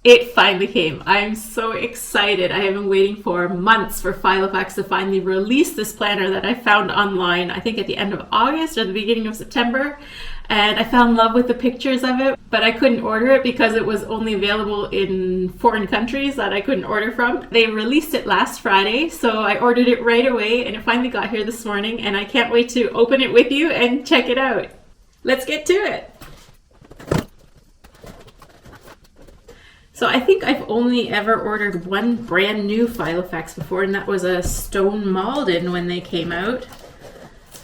It finally came. I'm so excited. I have been waiting for months for Filofax to finally release this planner that I found online, I think at the end of August or the beginning of September. And I fell in love with the pictures of it, but I couldn't order it because it was only available in foreign countries that I couldn't order from. They released it last Friday, so I ordered it right away and it finally got here this morning, and I can't wait to open it with you and check it out. Let's get to it. So I think I've only ever ordered one brand new Filofax before, and that was a Stone Malden when they came out.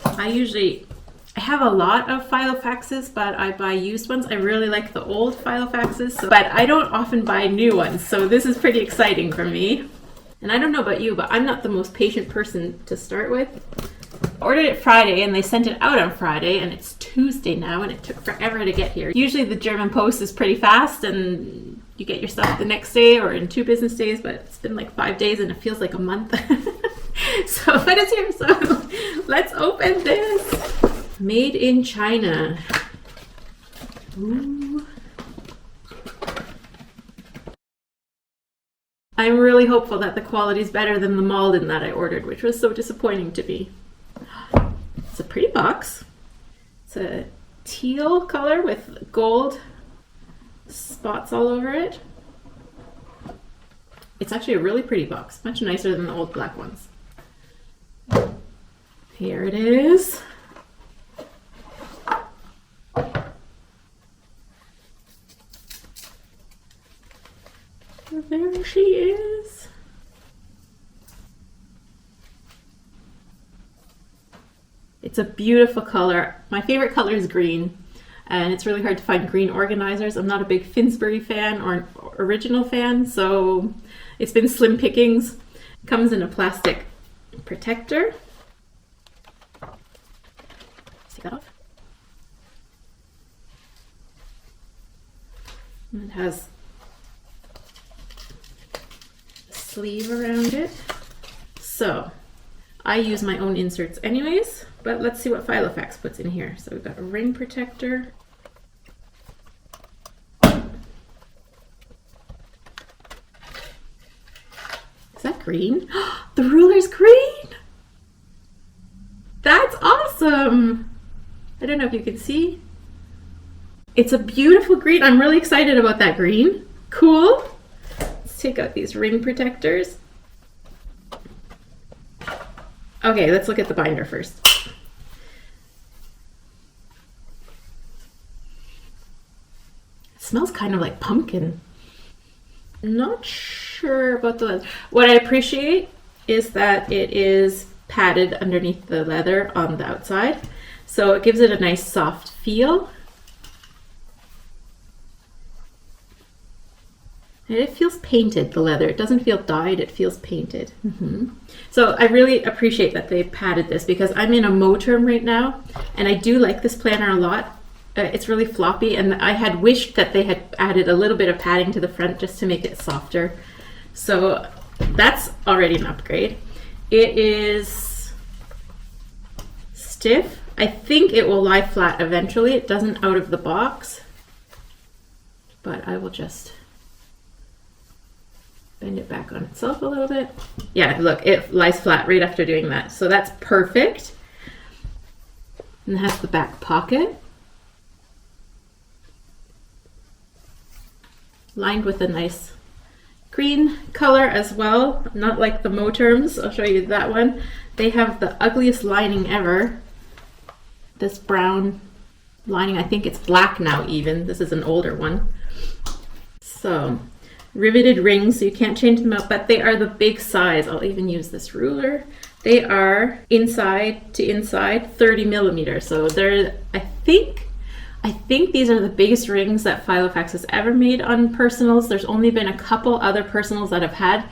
I have a lot of Filofaxes, but I buy used ones. I really like the old Filofaxes, but I don't often buy new ones, so this is pretty exciting for me. And I don't know about you, but I'm not the most patient person to start with. I ordered it Friday and they sent it out on Friday, and it's Tuesday now and it took forever to get here. Usually the German post is pretty fast and you get your stuff the next day or in 2 business days, but it's been like 5 days and it feels like a month. So, but it's here, so let's open this. Made in China. Ooh. I'm really hopeful that the quality is better than the Malden that I ordered, which was so disappointing to me. It's a pretty box. It's a teal color with gold spots all over it. It's actually a really pretty box, much nicer than the old black ones. Here it is. There she is. It's a beautiful color. My favorite color is green, and it's really hard to find green organizers. I'm not a big Finsbury fan or an original fan, so it's been slim pickings. It comes in a plastic protector. Take that off. And it has a sleeve around it. So I use my own inserts anyways, but let's see what Filofax puts in here. So we've got a ring protector. Is that green? The ruler's green! That's awesome! I don't know if you can see. It's a beautiful green. I'm really excited about that green. Cool. Let's take out these ring protectors. Okay, let's look at the binder first. It smells kind of like pumpkin. Not sure about the leather. What I appreciate is that it is padded underneath the leather on the outside, so it gives it a nice soft feel. And it feels painted, the leather. It doesn't feel dyed, it feels painted. So I really appreciate that they padded this, because I'm in a Mo term right now, and I do like this planner a lot. It's really floppy, and I had wished that they had added a little bit of padding to the front just to make it softer. So that's already an upgrade. It is stiff. I think it will lie flat eventually. It doesn't out of the box, but I will just bend it back on itself a little bit. Yeah, look, it lies flat right after doing that. So that's perfect. And it has the back pocket, lined with a nice green color as well, not like the Mo terms. I'll show you that one. They have the ugliest lining ever. This brown lining, I think it's black now even. This is an older one. So riveted rings, so you can't change them out, but they are the big size. I'll even use this ruler. They are inside to inside 30 millimeters. So they're, I think these are the biggest rings that Filofax has ever made on personals. There's only been a couple other personals that have had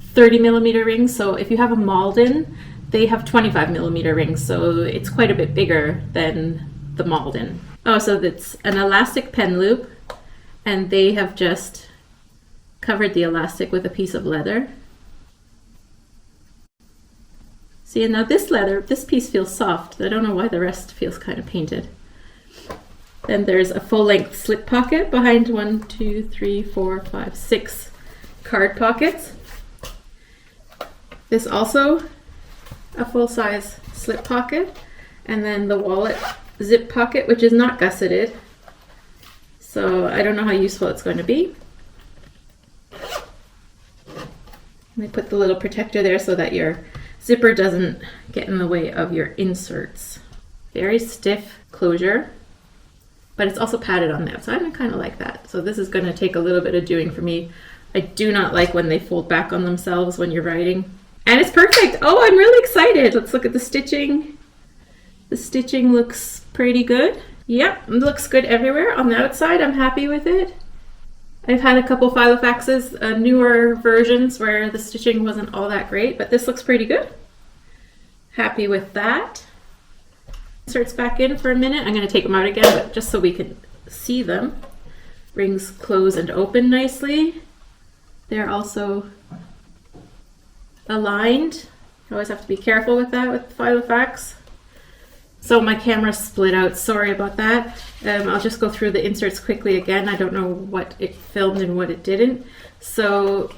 30 millimeter rings. So if you have a Malden, they have 25 millimeter rings. So it's quite a bit bigger than the Malden. Oh, so that's an elastic pen loop, and they have just covered the elastic with a piece of leather. See, and now this leather, this piece feels soft. I don't know why the rest feels kind of painted. Then there's a full-length slip pocket behind 1, 2, 3, 4, 5, 6 card pockets. This also a full-size slip pocket, and then the wallet zip pocket, which is not gusseted, so I don't know how useful it's going to be. They put the little protector there so that your zipper doesn't get in the way of your inserts. Very stiff closure, but it's also padded on the outside. I kind of like that. So this is going to take a little bit of doing for me. I do not like when they fold back on themselves when you're writing. And it's perfect. Oh, I'm really excited. Let's look at the stitching. The stitching looks pretty good. Yep, it looks good everywhere. On the outside, I'm happy with it. I've had a couple Filofaxes, newer versions where the stitching wasn't all that great, but this looks pretty good. Happy with that. Inserts back in for a minute. I'm going to take them out again, but just so we can see them. Rings close and open nicely. They're also aligned. You always have to be careful with that with Filofax. So my camera split out, sorry about that. I'll just go through the inserts quickly again. I don't know what it filmed and what it didn't. So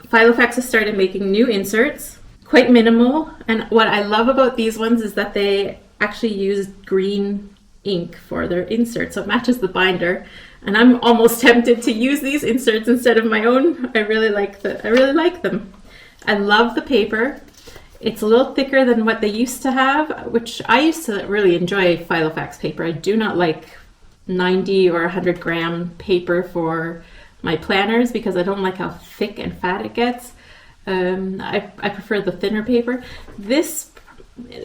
Filofax has started making new inserts, quite minimal. And what I love about these ones is that they actually use green ink for their inserts, so it matches the binder. And I'm almost tempted to use these inserts instead of my own. I really like them. I love the paper. It's a little thicker than what they used to have, which I used to really enjoy Filofax paper. I do not like 90 or 100 gram paper for my planners because I don't like how thick and fat it gets. I prefer the thinner paper. This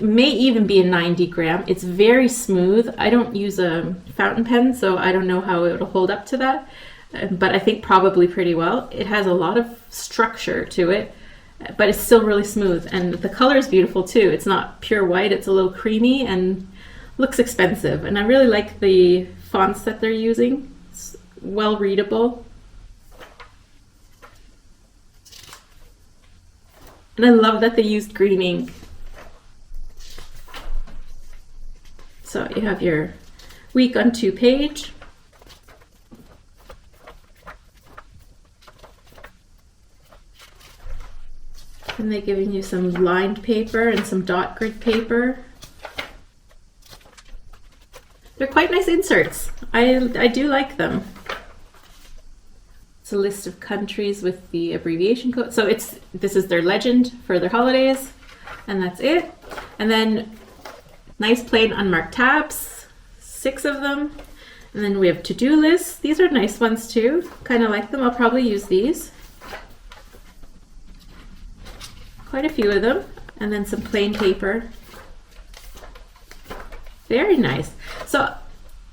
may even be a 90 gram. It's very smooth. I don't use a fountain pen, so I don't know how it will hold up to that, but I think probably pretty well. It has a lot of structure to it, but it's still really smooth, and the color is beautiful too. It's not pure white, it's a little creamy and looks expensive, and I really like the fonts that they're using. It's well readable. And I love that they used green ink. So you have your week on 2 page. And they're giving you some lined paper and some dot grid paper. They're quite nice inserts. I do like them. It's a list of countries with the abbreviation code. So this is their legend for their holidays, and that's it. And then nice plain unmarked tabs, 6 of them. And then we have to-do lists. These are nice ones too. Kind of like them. I'll probably use these. Quite a few of them. And then some plain paper. Very nice. So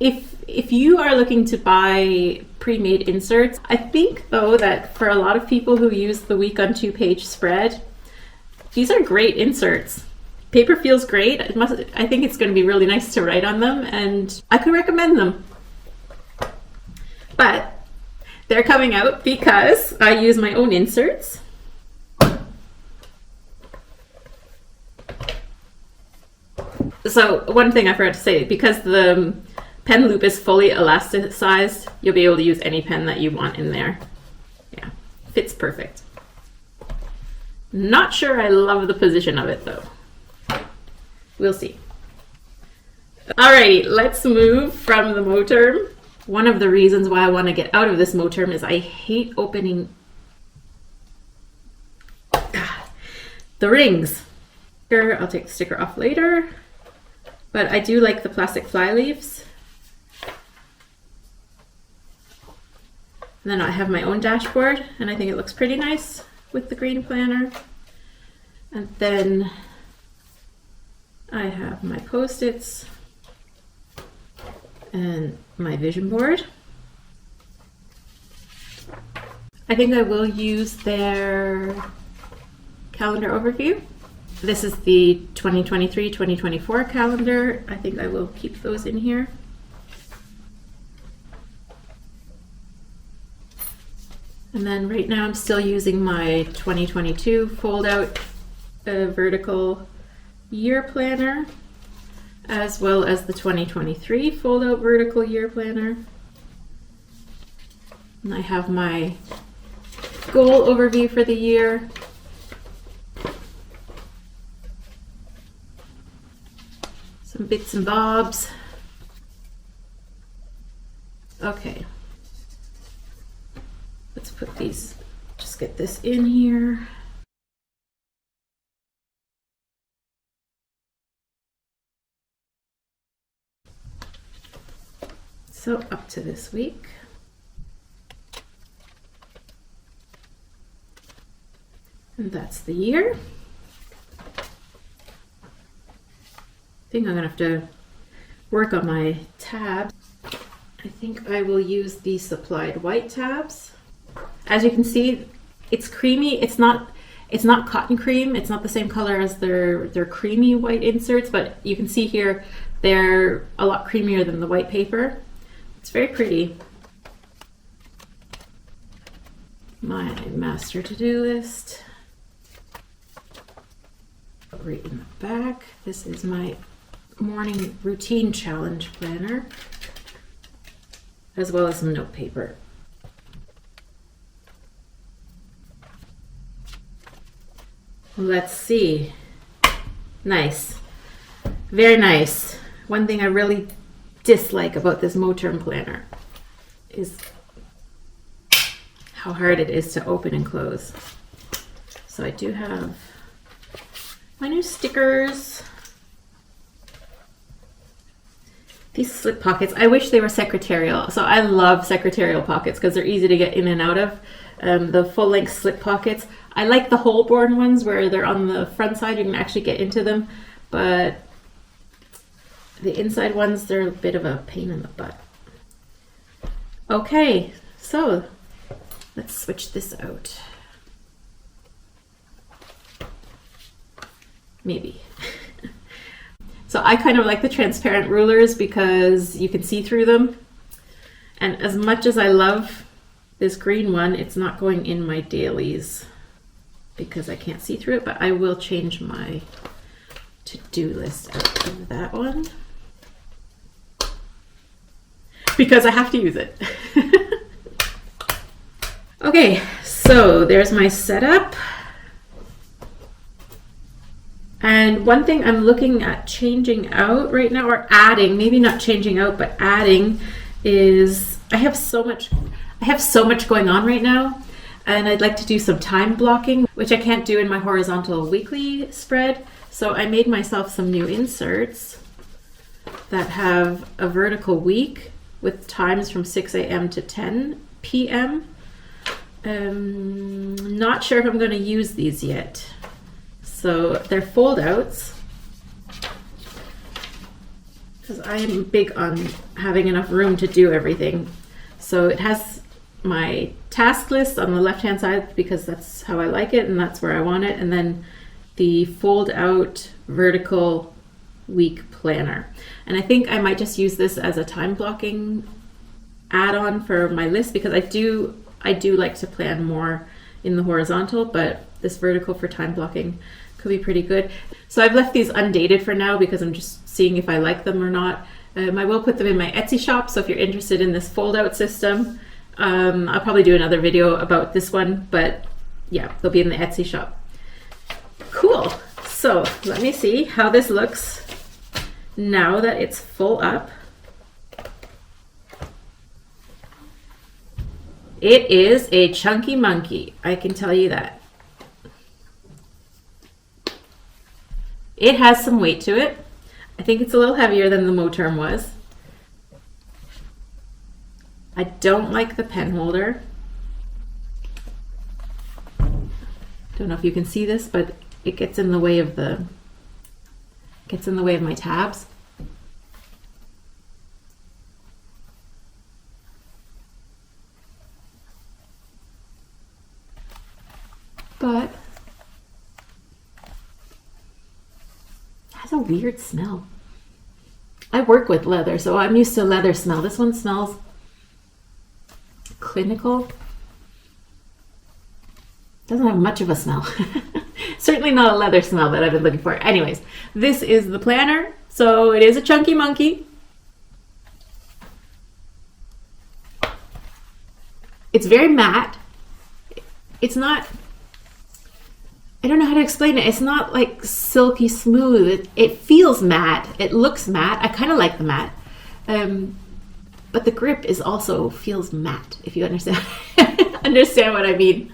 if you are looking to buy pre-made inserts, I think though that for a lot of people who use the week on 2 page spread, these are great inserts. Paper feels great. I think it's going to be really nice to write on them, and I could recommend them. But they're coming out because I use my own inserts. So one thing I forgot to say, because the pen loop is fully elasticized, you'll be able to use any pen that you want in there. Yeah, fits perfect. Not sure I love the position of it though. We'll see. Alrighty, let's move from the Moterm. One of the reasons why I want to get out of this Moterm is I hate opening the rings. I'll take the sticker off later, but I do like the plastic fly leaves. And then I have my own dashboard, and I think it looks pretty nice with the green planner. And then I have my Post-its and my vision board. I think I will use their calendar overview. This is the 2023-2024 calendar. I think I will keep those in here. And then right now I'm still using my 2022 fold out vertical year planner. as well as the 2023 fold-out vertical year planner. And I have my goal overview for the year. Some bits and bobs. Okay. Let's put these, just get this in here. So up to this week. And that's the year. I think I'm gonna have to work on my tabs. I think I will use the supplied white tabs. As you can see, it's creamy. It's not cotton cream. It's not the same color as their creamy white inserts, but you can see here they're a lot creamier than the white paper. It's very pretty. My master to-do list. Right in the back. This is my morning routine challenge planner, as well as some note paper. Let's see. Nice. Very nice. One thing I really dislike about this Moterm planner is how hard it is to open and close. So I do have my new stickers. These slip pockets, I wish they were secretarial. So I love secretarial pockets because they're easy to get in and out of. The full length slip pockets. I like the hole-born ones where they're on the front side, you can actually get into them, but the inside ones, they're a bit of a pain in the butt. Okay, so let's switch this out. Maybe. So I kind of like the transparent rulers because you can see through them. And as much as I love this green one, it's not going in my dailies because I can't see through it, but I will change my to-do list out of that one because I have to use it. Okay, so there's my setup. And one thing I'm looking at changing out right now, or adding, maybe not changing out, but adding, is I have so much going on right now, and I'd like to do some time blocking, which I can't do in my horizontal weekly spread. So I made myself some new inserts that have a vertical week with times from 6 a.m. to 10 p.m. Not sure if I'm going to use these yet. So they're fold outs because I am big on having enough room to do everything. So it has my task list on the left hand side because that's how I like it and that's where I want it, and then the fold out vertical week planner. And I think I might just use this as a time blocking add-on for my list because I do like to plan more in the horizontal, but this vertical for time blocking could be pretty good. So I've left these undated for now because I'm just seeing if I like them or not. I will put them in my Etsy shop, so if you're interested in this fold out system, I'll probably do another video about this one, but yeah, they'll be in the Etsy shop. Cool. So let me see how this looks now that it's full up. It is a chunky monkey, I can tell you that. It has some weight to it. I think it's a little heavier than the Moterm was. I don't like the pen holder. Don't know if you can see this, but it gets in the way of my tabs. But it has a weird smell. I work with leather, so I'm used to leather smell. This one smells clinical. Doesn't have much of a smell. Certainly not a leather smell that I've been looking for. Anyways, this is the planner. So it is a chunky monkey. It's very matte. It's not, I don't know how to explain it. It's not like silky smooth. It feels matte. It looks matte. I kind of like the matte. But the grip is also feels matte, if you understand understand what I mean.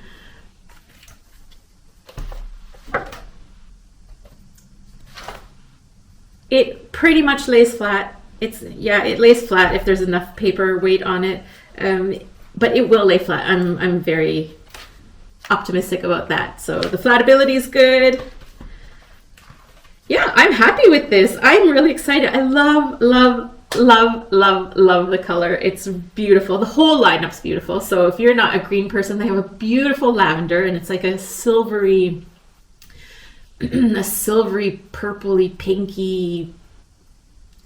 It pretty much lays flat. It lays flat if there's enough paper weight on it. But it will lay flat. I'm very optimistic about that. So the flatability is good. Yeah, I'm happy with this. I'm really excited. I love the color. It's beautiful. The whole lineup's beautiful. So if you're not a green person, they have a beautiful lavender, and it's like a silvery, purpley, pinky,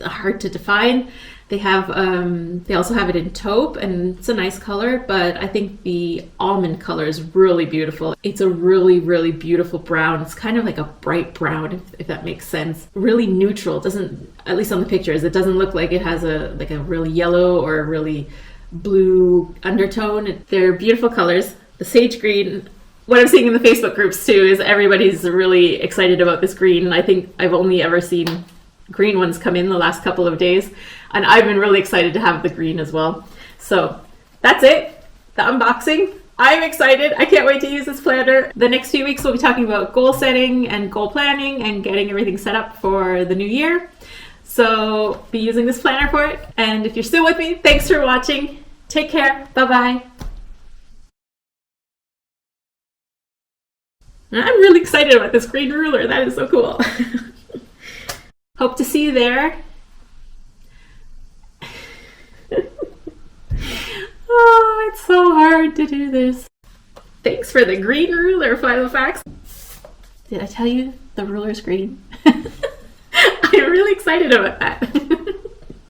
hard to define. They also have it in taupe, and it's a nice color, but I think the almond color is really beautiful. It's a really, really beautiful brown. It's kind of like a bright brown, if that makes sense. Really neutral. It doesn't, at least on the pictures, it doesn't look like it has a really yellow or a really blue undertone. They're beautiful colors. The sage green, what I'm seeing in the Facebook groups too, is everybody's really excited about this green. I think I've only ever seen green ones come in the last couple of days, and I've been really excited to have the green as well. So that's it, the unboxing. I'm excited. I can't wait to use this planner. The next few weeks we'll be talking about goal setting and goal planning and getting everything set up for the new year. So be using this planner for it. And if you're still with me, thanks for watching. Take care. Bye-bye. I'm really excited about this green ruler. That is so cool. Hope to see you there. Oh, it's so hard to do this. Thanks for the green ruler, Filofax. Did I tell you the ruler's green? I'm really excited about that.